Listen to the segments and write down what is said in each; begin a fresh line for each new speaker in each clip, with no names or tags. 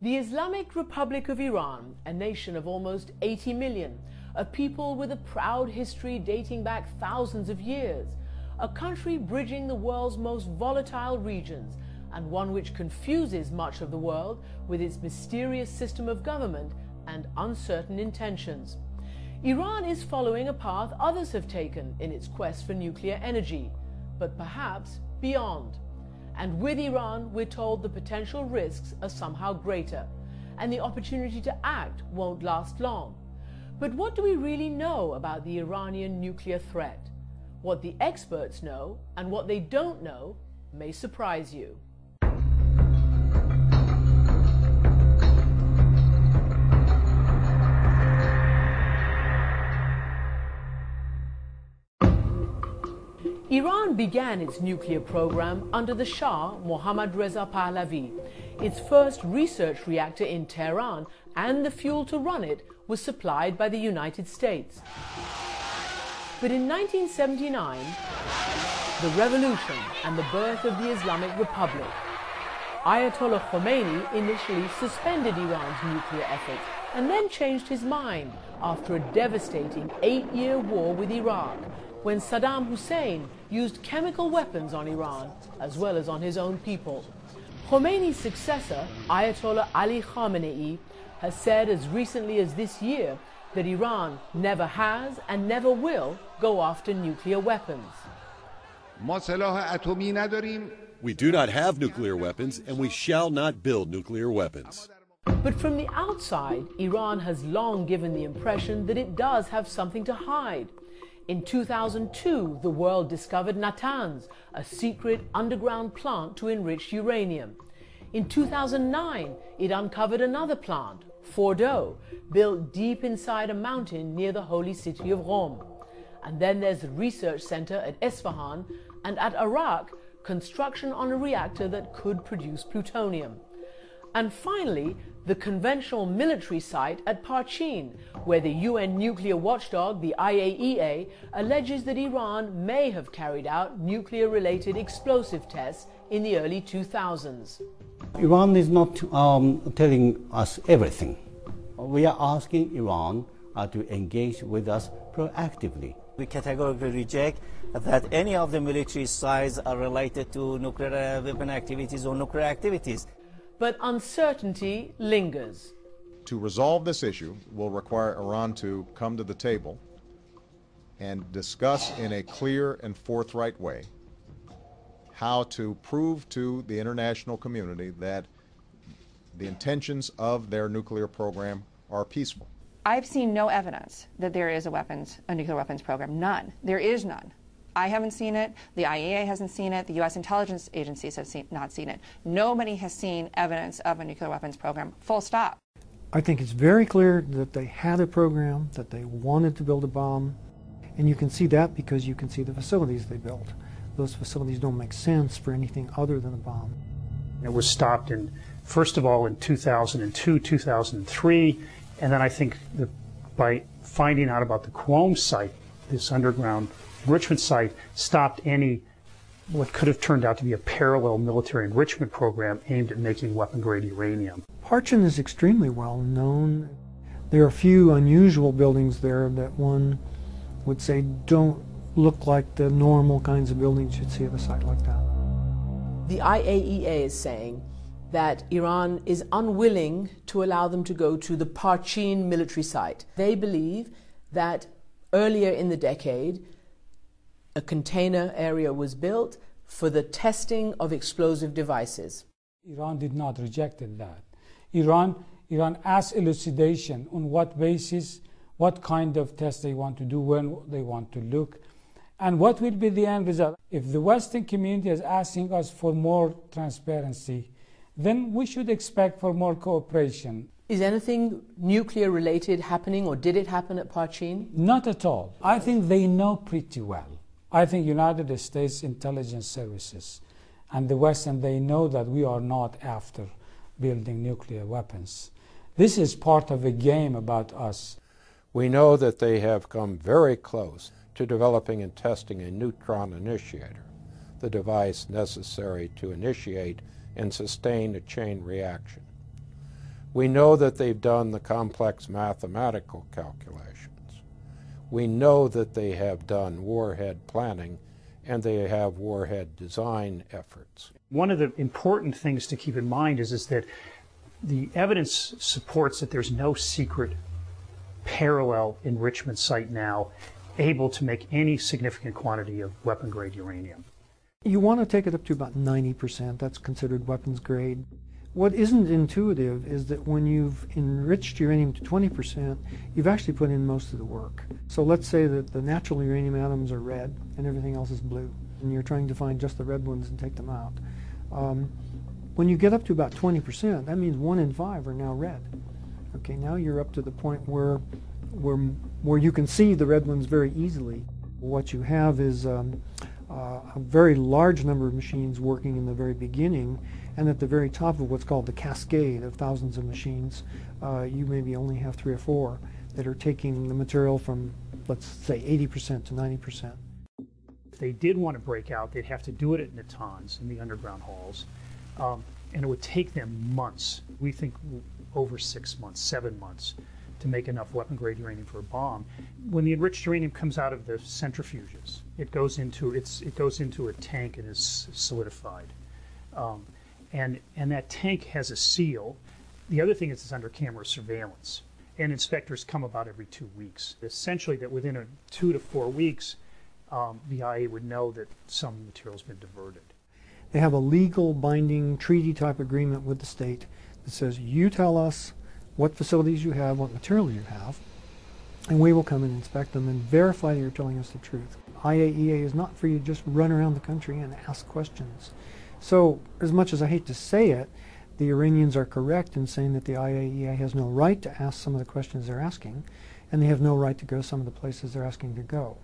The Islamic Republic of Iran, a nation of almost 80 million, a people with a proud history dating back thousands of years, a country bridging the world's most volatile regions, and one which confuses much of the world with its mysterious system of government and uncertain intentions. Iran is following a path others have taken in its quest for nuclear energy, but perhaps beyond. And with Iran, we're told the potential risks are somehow greater, and the opportunity to act won't last long. But what do we really know about the Iranian nuclear threat? What the experts know and what they don't know may surprise you. Iran began its nuclear program under the Shah Mohammad Reza Pahlavi. Its first research reactor in Tehran and the fuel to run it was supplied by the United States. But in 1979, the revolution and the birth of the Islamic Republic. Ayatollah Khomeini initially suspended Iran's nuclear efforts and then changed his mind after a devastating 8-year war with Iraq, when Saddam Hussein used chemical weapons on Iran as well as on his own people. Khomeini's successor, Ayatollah Ali Khamenei, has said as recently as this year that Iran never has and never will go after nuclear weapons.
We do not have nuclear weapons, and we shall not build nuclear weapons.
But from the outside, Iran has long given the impression that it does have something to hide. In 2002, the world discovered Natanz, a secret underground plant to enrich uranium. In 2009, it uncovered another plant, Fordo, built deep inside a mountain near the holy city of Rome. And then there's the research center at Esfahan, and at Arak, construction on a reactor that could produce plutonium. And finally, the conventional military site at Parchin, where the UN nuclear watchdog, the IAEA, alleges that Iran may have carried out nuclear-related explosive tests in the early 2000s.
Iran is not telling us everything. We are asking Iran to engage with us proactively.
We categorically reject that any of the military sites are related to nuclear weapon activities or nuclear activities.
But uncertainty lingers.
To resolve this issue will require Iran to come to the table and discuss in a clear and forthright way how to prove to the international community that the intentions of their nuclear program are peaceful.
I've seen no evidence that there is a nuclear weapons program. None. There is none. I haven't seen it, the IAEA hasn't seen it, the U.S. intelligence agencies have not seen it. Nobody has seen evidence of a nuclear weapons program, full stop.
I think it's very clear that they had a program, that they wanted to build a bomb, and you can see that because you can see the facilities they built. Those facilities don't make sense for anything other than a bomb.
It was stopped first of all in 2002, 2003, and then I think by finding out about the Qom site, this underground enrichment site, stopped what could have turned out to be a parallel military enrichment program aimed at making weapon-grade uranium.
Parchin is extremely well known. There are a few unusual buildings there that one would say don't look like the normal kinds of buildings you'd see at a site like that.
The IAEA is saying that Iran is unwilling to allow them to go to the Parchin military site. They believe that earlier in the decade, a container area was built for the testing of explosive devices.
Iran did not reject that. Iran asked elucidation on what basis, what kind of test they want to do, when they want to look, and what will be the end result. If the Western community is asking us for more transparency, then we should expect for more cooperation.
Is anything nuclear related happening, or did it happen at Parchin?
Not at all. I think they know pretty well. I think United States intelligence services and the West, and they know that we are not after building nuclear weapons. This is part of a game about us.
We know that they have come very close to developing and testing a neutron initiator, the device necessary to initiate and sustain a chain reaction. We know that they've done the complex mathematical calculations. We know that they have done warhead planning and they have warhead design efforts.
One of the important things to keep in mind is that the evidence supports that there's no secret parallel enrichment site now able to make any significant quantity of weapon-grade uranium.
You want to take it up to about 90%. That's considered weapons grade. What isn't intuitive is that when you've enriched uranium to 20%, you've actually put in most of the work. So let's say that the natural uranium atoms are red and everything else is blue, and you're trying to find just the red ones and take them out. When you get up to about 20%, that means 1 in 5 are now red. Okay, now you're up to the point where you can see the red ones very easily. What you have is a very large number of machines working in the very beginning, and at the very top of what's called the cascade of thousands of machines, you maybe only have 3 or 4 that are taking the material from, let's say, 80% to 90%.
If they did want to break out, they'd have to do it at Natanz in the underground halls, and it would take them months. We think over 6 months, 7 months, to make enough weapon-grade uranium for a bomb. When the enriched uranium comes out of the centrifuges, it goes into a tank and is solidified. And that tank has a seal. The other thing is it's under camera surveillance, and inspectors come about every 2 weeks. Essentially, that within 2 to 4 weeks, the IA would know that some material's been diverted.
They have a legal binding treaty-type agreement with the state that says, you tell us what facilities you have, what material you have, and we will come and inspect them and verify that you're telling us the truth. IAEA is not for you to just run around the country and ask questions. So, as much as I hate to say it, the Iranians are correct in saying that the IAEA has no right to ask some of the questions they're asking, and they have no right to go some of the places they're asking to go.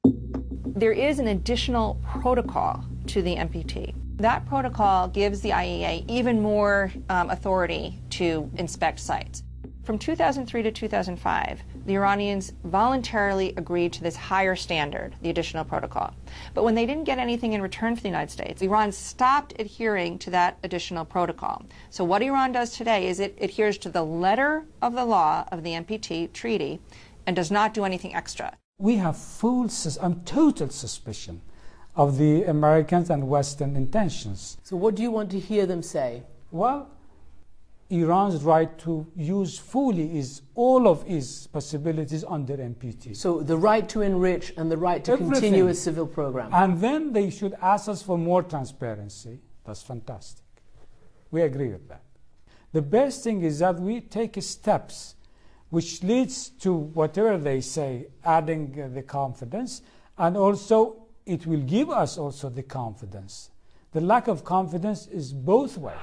There is an additional protocol to the NPT. That protocol gives the IAEA even more authority to inspect sites. From 2003 to 2005, the Iranians voluntarily agreed to this higher standard, the additional protocol. But when they didn't get anything in return for the United States, Iran stopped adhering to that additional protocol. So what Iran does today is it adheres to the letter of the law of the NPT treaty and does not do anything extra.
We have total suspicion of the Americans and Western intentions.
So what do you want to hear them say?
Well, Iran's right to use fully all of its possibilities under NPT.
So the right to enrich and the right to continue a civil program.
And then they should ask us for more transparency. That's fantastic. We agree with that. The best thing is that we take steps which leads to whatever they say, adding the confidence, and also it will give us also the confidence. The lack of confidence is both ways.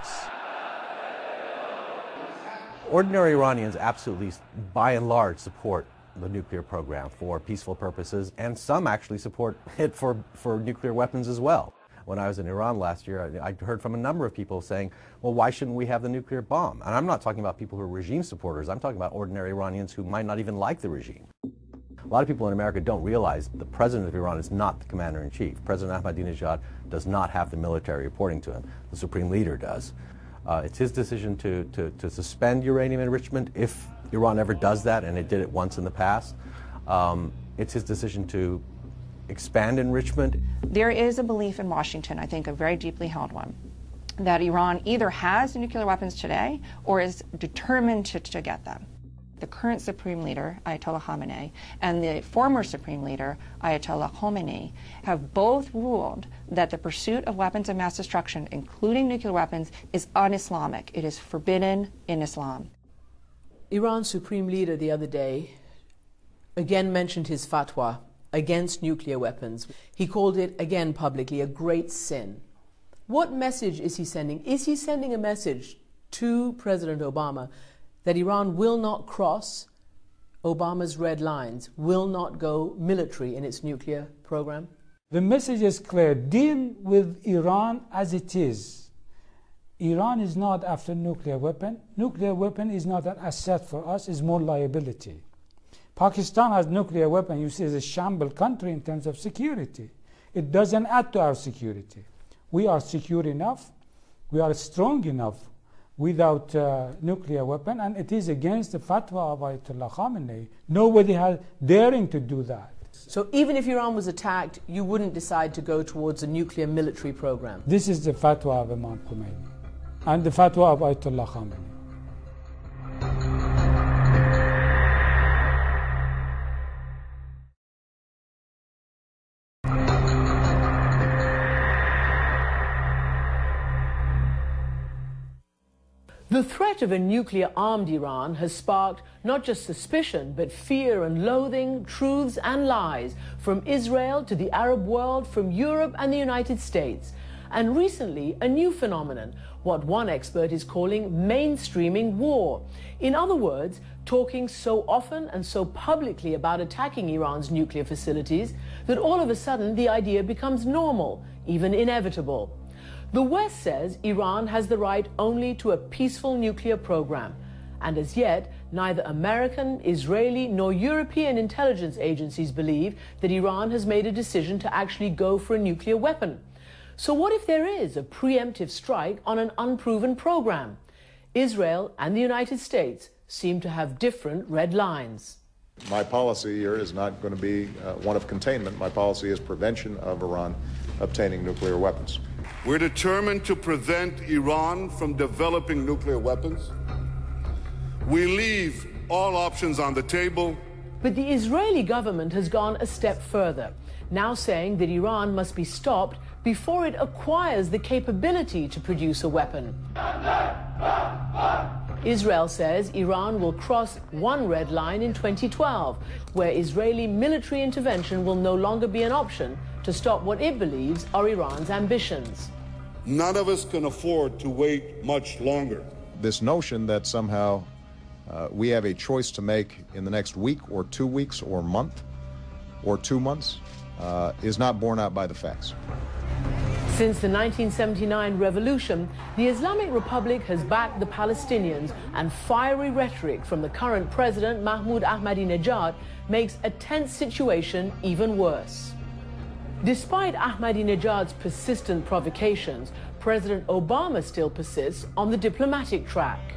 Ordinary Iranians absolutely, by and large, support the nuclear program for peaceful purposes, and some actually support it for nuclear weapons as well. When I was in Iran last year, I heard from a number of people saying, well, why shouldn't we have the nuclear bomb? And I'm not talking about people who are regime supporters. I'm talking about ordinary Iranians who might not even like the regime. A lot of people in America don't realize the president of Iran is not the commander-in-chief. President Ahmadinejad does not have the military reporting to him. The supreme leader does. It's his decision to suspend uranium enrichment if Iran ever does that, and it did it once in the past. It's his decision to expand enrichment. There
is a belief in Washington, I think a very deeply held one, that Iran either has nuclear weapons today or is determined to get them. The current Supreme Leader, Ayatollah Khamenei, and the former Supreme Leader, Ayatollah Khomeini, have both ruled that the pursuit of weapons of mass destruction, including nuclear weapons, is un-Islamic. It is forbidden in Islam.
Iran's Supreme Leader the other day again mentioned his fatwa against nuclear weapons. He called it, again publicly, a great sin. What message is he sending? Is he sending a message to President Obama that Iran will not cross Obama's red lines, will not go military in its nuclear program?
The message is clear. Deal with Iran as it is. Iran is not after nuclear weapon. Nuclear weapon is not an asset for us, it's more liability. Pakistan has nuclear weapon. You see, it's a shamble country in terms of security. It doesn't add to our security. We are secure enough. We are strong enough. without nuclear weapon, and it is against the fatwa of Ayatollah Khamenei. Nobody has daring to do that.
So even if Iran was attacked, you wouldn't decide to go towards a nuclear military program?
This is the fatwa of Amanpour and the fatwa of Ayatollah Khamenei.
The threat of a nuclear-armed Iran has sparked not just suspicion, but fear and loathing, truths and lies, from Israel to the Arab world, from Europe and the United States. And recently, a new phenomenon, what one expert is calling mainstreaming war. In other words, talking so often and so publicly about attacking Iran's nuclear facilities that all of a sudden the idea becomes normal, even inevitable. The West says Iran has the right only to a peaceful nuclear program, and as yet, neither American, Israeli, nor European intelligence agencies believe that Iran has made a decision to actually go for a nuclear weapon. So what if there is a preemptive strike on an unproven program? Israel and the United States seem to have different red lines.
My policy here is not going to be one of containment. My policy is prevention of Iran obtaining nuclear weapons.
We're determined to prevent Iran from developing nuclear weapons. We leave all options on the table.
But the Israeli government has gone a step further, now saying that Iran must be stopped before it acquires the capability to produce a weapon. Israel says Iran will cross one red line in 2012, where Israeli military intervention will no longer be an option to stop what it believes are Iran's ambitions.
None of us can afford to wait much longer.
This notion that somehow we have a choice to make in the next week or 2 weeks or month or 2 months is not borne out by the facts.
Since the 1979 revolution, the Islamic Republic has backed the Palestinians, and fiery rhetoric from the current president, Mahmoud Ahmadinejad, makes a tense situation even worse. Despite Ahmadinejad's persistent provocations, President Obama still persists on the diplomatic track.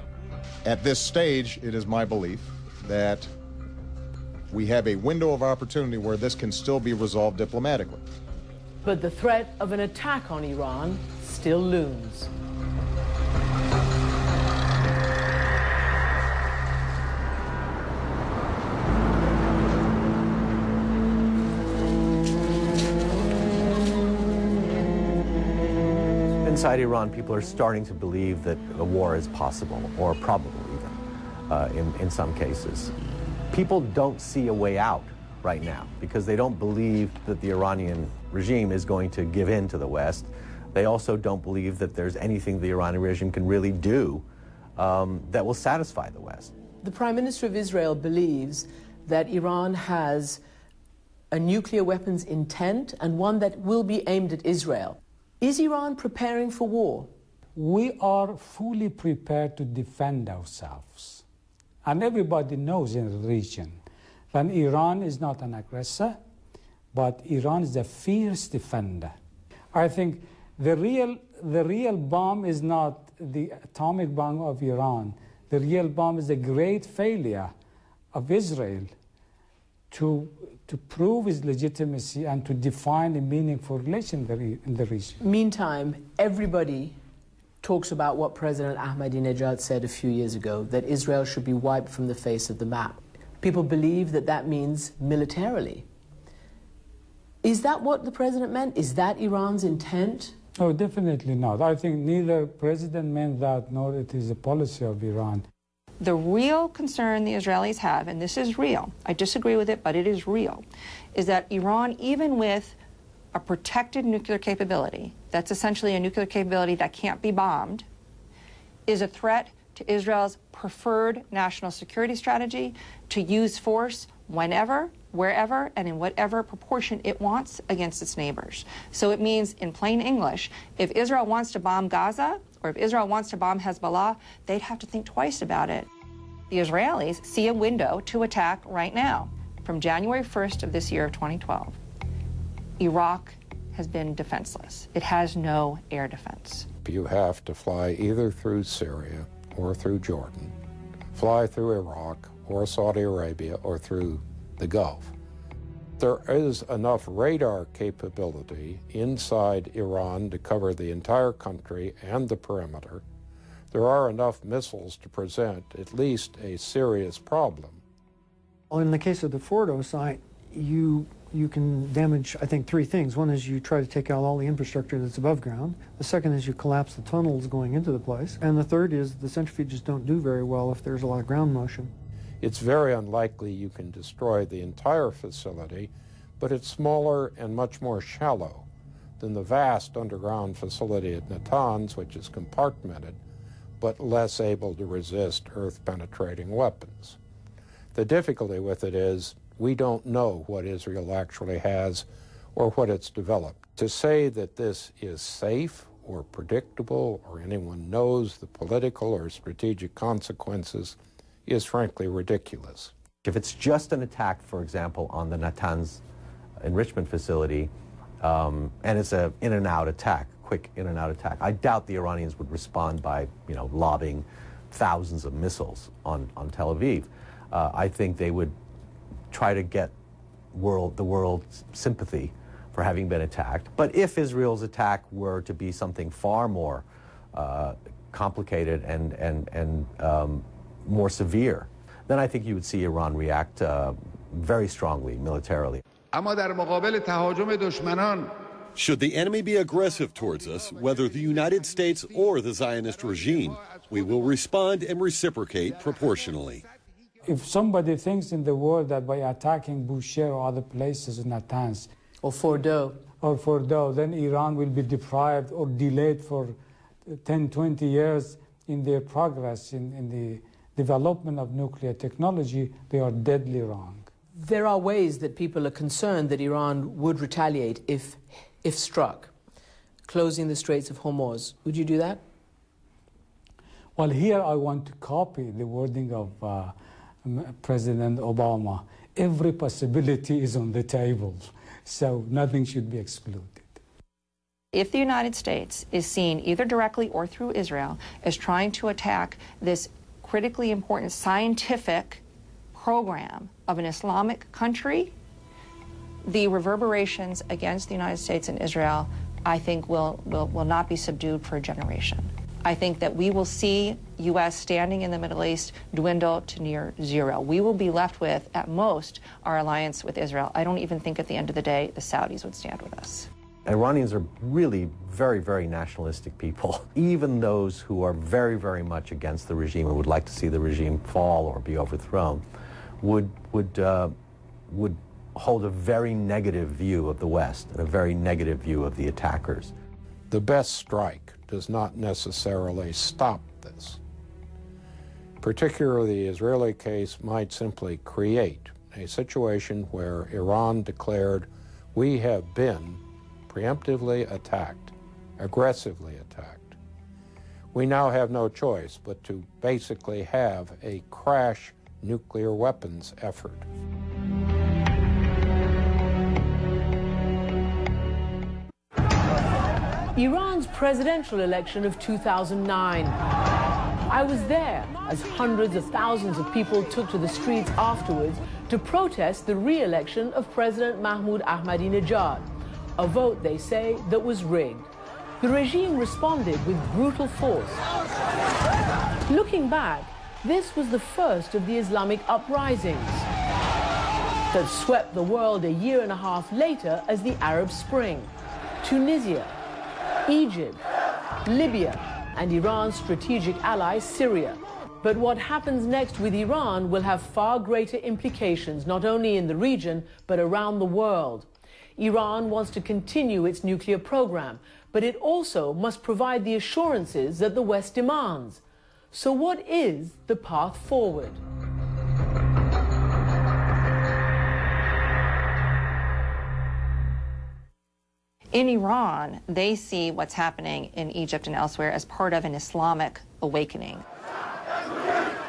At this stage, it is my belief that we have a window of opportunity where this can still be resolved diplomatically.
But the threat of an attack on Iran still looms.
Inside Iran, people are starting to believe that a war is possible, or probable even, in some cases. People don't see a way out right now because they don't believe that the Iranian regime is going to give in to the West. They also don't believe that there's anything the Iranian regime can really do that will satisfy the West.
The Prime Minister of Israel believes that Iran has a nuclear weapons intent and one that will be aimed at Israel. Is Iran preparing for war?
We are fully prepared to defend ourselves. And everybody knows in the region that Iran is not an aggressor, but Iran is a fierce defender. I think the real bomb is not the atomic bomb of Iran. The real bomb is the great failure of Israel to prove its legitimacy and to define a meaningful relation in the region.
Meantime, everybody talks about what President Ahmadinejad said a few years ago, that Israel should be wiped from the face of the map. People believe that that means militarily. Is that what the president meant? Is that Iran's intent?
No, definitely not. I think neither president meant that, nor it is a policy of Iran.
The real concern the Israelis have, and this is real, I disagree with it, but it is real, is that Iran, even with a protected nuclear capability, that's essentially a nuclear capability that can't be bombed, is a threat to Israel's preferred national security strategy to use force whenever, wherever, and in whatever proportion it wants against its neighbors. So it means, in plain English, if Israel wants to bomb Gaza, or if Israel wants to bomb Hezbollah, they'd have to think twice about it. The Israelis see a window to attack right now. From January 1st of this year of 2012, Iraq has been defenseless. It has no air defense.
You have to fly either through Syria or through Jordan, fly through Iraq or Saudi Arabia or through the Gulf. There is enough radar capability inside Iran to cover the entire country and the perimeter. There are enough missiles to present at least a serious problem.
Well, in the case of the Fordo site, you can damage, I think, three things. One is you try to take out all the infrastructure that's above ground. The second is you collapse the tunnels going into the place. And the third is the centrifuges don't do very well if there's a lot of ground motion.
It's very unlikely you can destroy the entire facility, but it's smaller and much more shallow than the vast underground facility at Natanz, which is compartmented, but less able to resist earth-penetrating weapons. The difficulty with it is we don't know what Israel actually has or what it's developed. To say that this is safe or predictable or anyone knows the political or strategic consequences is frankly ridiculous.
If it's just an attack, for example, on the Natanz enrichment facility, and it's an in-and-out attack, quick in-and-out attack, I doubt the Iranians would respond by, lobbing thousands of missiles on Tel Aviv. I think they would try to get the world's sympathy for having been attacked. But if Israel's attack were to be something far more complicated and more severe, then I think you would see Iran react very strongly militarily.
Should the enemy be aggressive towards us, whether the United States or the Zionist regime, we will respond and reciprocate proportionally.
If somebody thinks in the world that by attacking Bushehr or other places in Natanz
or Fordo,
then Iran will be deprived or delayed for 10, 20 years in their progress in the development of nuclear technology, they are deadly wrong.
There are ways that people are concerned that Iran would retaliate if struck. Closing the Straits of Hormuz. Would you do that?
Well, here I want to copy the wording of President Obama. Every possibility is on the table, so nothing should be excluded.
If the United States is seen either directly or through Israel as trying to attack this critically important scientific program of an Islamic country, the reverberations against the United States and Israel, I think, will not be subdued for a generation. I think that we will see U.S. standing in the Middle East dwindle to near zero. We will be left with, at most, our alliance with Israel. I don't even think at the end of the day the Saudis would stand with us.
Iranians are really very, very nationalistic people. Even those who are very, very much against the regime and would like to see the regime fall or be overthrown would hold a very negative view of the West and a very negative view of the attackers.
The best strike does not necessarily stop this. Particularly the Israeli case might simply create a situation where Iran declared, we have been preemptively attacked, aggressively attacked. We now have no choice but to basically have a crash nuclear weapons effort.
Iran's presidential election of 2009. I was there as hundreds of thousands of people took to the streets afterwards to protest the re-election of President Mahmoud Ahmadinejad, a vote, they say, that was rigged. The regime responded with brutal force. Looking back, this was the first of the Islamic uprisings that swept the world a year and a half later as the Arab Spring. Tunisia, Egypt, Libya, and Iran's strategic ally, Syria. But what happens next with Iran will have far greater implications, not only in the region, but around the world. Iran wants to continue its nuclear program, but it also must provide the assurances that the West demands. So what is the path forward?
In Iran, they see what's happening in Egypt and elsewhere as part of an Islamic awakening.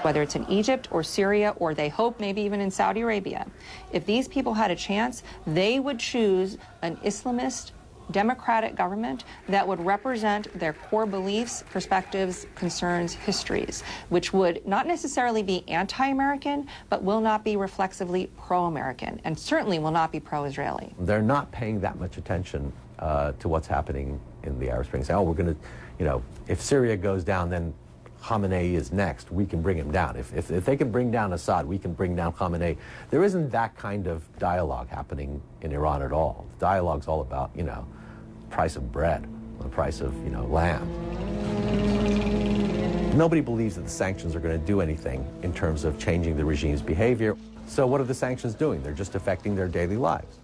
Whether it's in Egypt or Syria, or they hope maybe even in Saudi Arabia, if these people had a chance, they would choose an Islamist democratic government that would represent their core beliefs, perspectives, concerns, histories, which would not necessarily be anti-American, but will not be reflexively pro-American, and certainly will not be pro-Israeli.
They're not paying that much attention to what's happening in the Arab Spring. Saying, oh, we're going to, if Syria goes down, then Khamenei is next. We can bring him down. If they can bring down Assad, we can bring down Khamenei. There isn't that kind of dialogue happening in Iran at all. The dialogue's all about, price of bread, the price of, land. Nobody believes that the sanctions are going to do anything in terms of changing the regime's behavior. So what are the sanctions doing? They're just affecting their daily lives.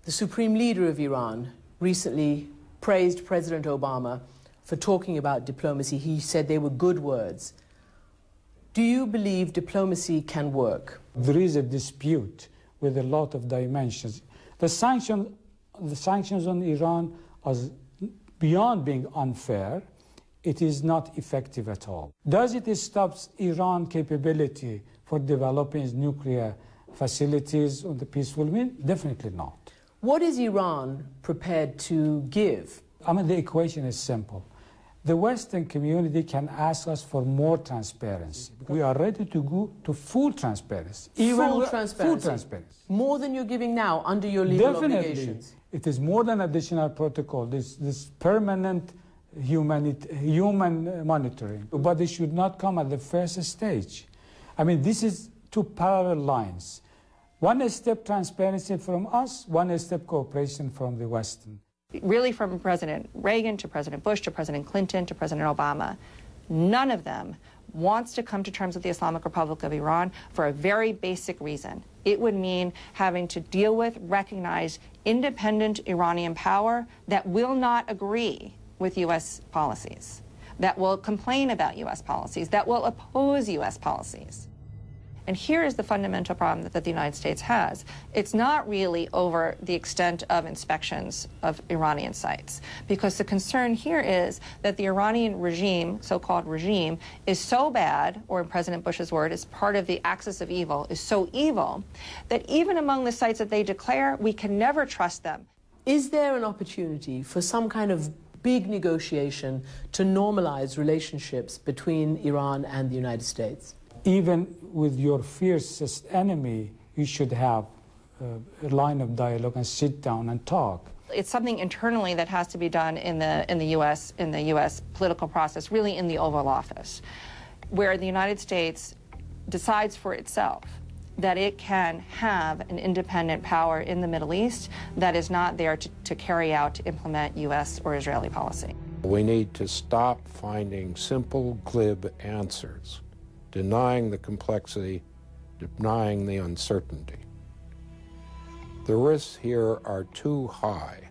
The supreme leader of Iran recently praised President Obama for talking about diplomacy. He said they were good words. Do you believe diplomacy can work?
There is a dispute with a lot of dimensions. The sanctions on Iran are beyond being unfair. It is not effective at all. Does it stop Iran's capability for developing its nuclear facilities on the peaceful means? Definitely not.
What is Iran prepared to give?
The equation is simple. The Western community can ask us for more transparency. We are ready to go to full transparency.
Full transparency?
Full transparency.
More than you're giving now under your legal obligations?
It is more than additional protocol, this permanent human monitoring. But it should not come at the first stage. This is two parallel lines. One step transparency from us, one step cooperation from the Western.
Really, from President Reagan to President Bush to President Clinton to President Obama, none of them wants to come to terms with the Islamic Republic of Iran for a very basic reason. It would mean having to deal with, recognize independent Iranian power that will not agree with U.S. policies, that will complain about U.S. policies, that will oppose U.S. policies. And here is the fundamental problem that the United States has. It's not really over the extent of inspections of Iranian sites, because the concern here is that the Iranian regime, so-called regime, is so bad, or in President Bush's word, is part of the axis of evil, is so evil, that even among the sites that they declare, we can never trust them.
Is there an opportunity for some kind of big negotiation to normalize relationships between Iran and the United States?
Even with your fiercest enemy, you should have a line of dialogue and sit down and talk.
It's something internally that has to be done in the U.S. political process, really in the Oval Office, where the United States decides for itself that it can have an independent power in the Middle East that is not there to carry out, to implement U.S. or Israeli policy.
We need to stop finding simple, glib answers, denying the complexity, denying the uncertainty. The risks here are too high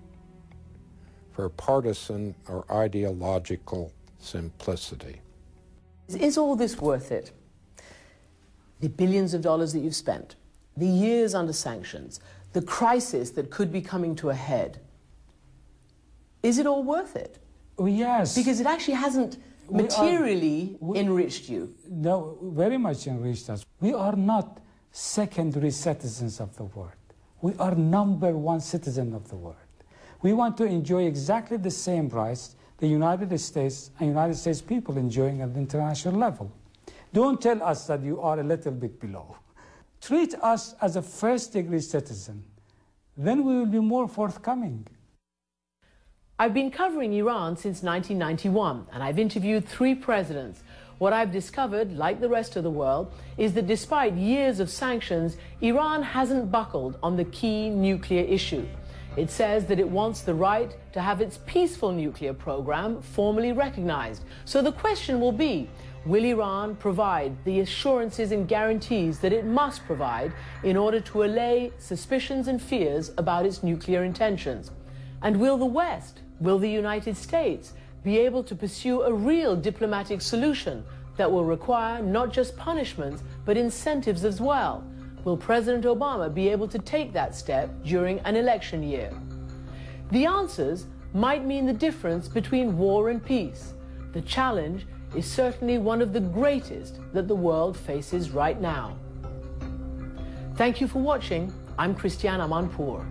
for partisan or ideological simplicity.
Is all this worth it? The billions of dollars that you've spent, the years under sanctions, the crisis that could be coming to a head. Is it all worth it?
Oh, yes.
Because it actually hasn't materially enriched you.
No, very much enriched us. We are not secondary citizens of the world. We are #1 citizen of the world. We want to enjoy exactly the same rights the United States and United States people enjoying at the international level. Don't tell us that you are a little bit below. Treat us as a first-degree citizen. Then we will be more forthcoming.
I've been covering Iran since 1991, and I've interviewed 3 presidents. What I've discovered, like the rest of the world, is that despite years of sanctions, Iran hasn't buckled on the key nuclear issue. It says that it wants the right to have its peaceful nuclear program formally recognized. So the question will be, will Iran provide the assurances and guarantees that it must provide in order to allay suspicions and fears about its nuclear intentions? And will the West, will the United States, be able to pursue a real diplomatic solution that will require not just punishments, but incentives as well? Will President Obama be able to take that step during an election year? The answers might mean the difference between war and peace. The challenge is certainly one of the greatest that the world faces right now. Thank you for watching. I'm Christiane Amanpour.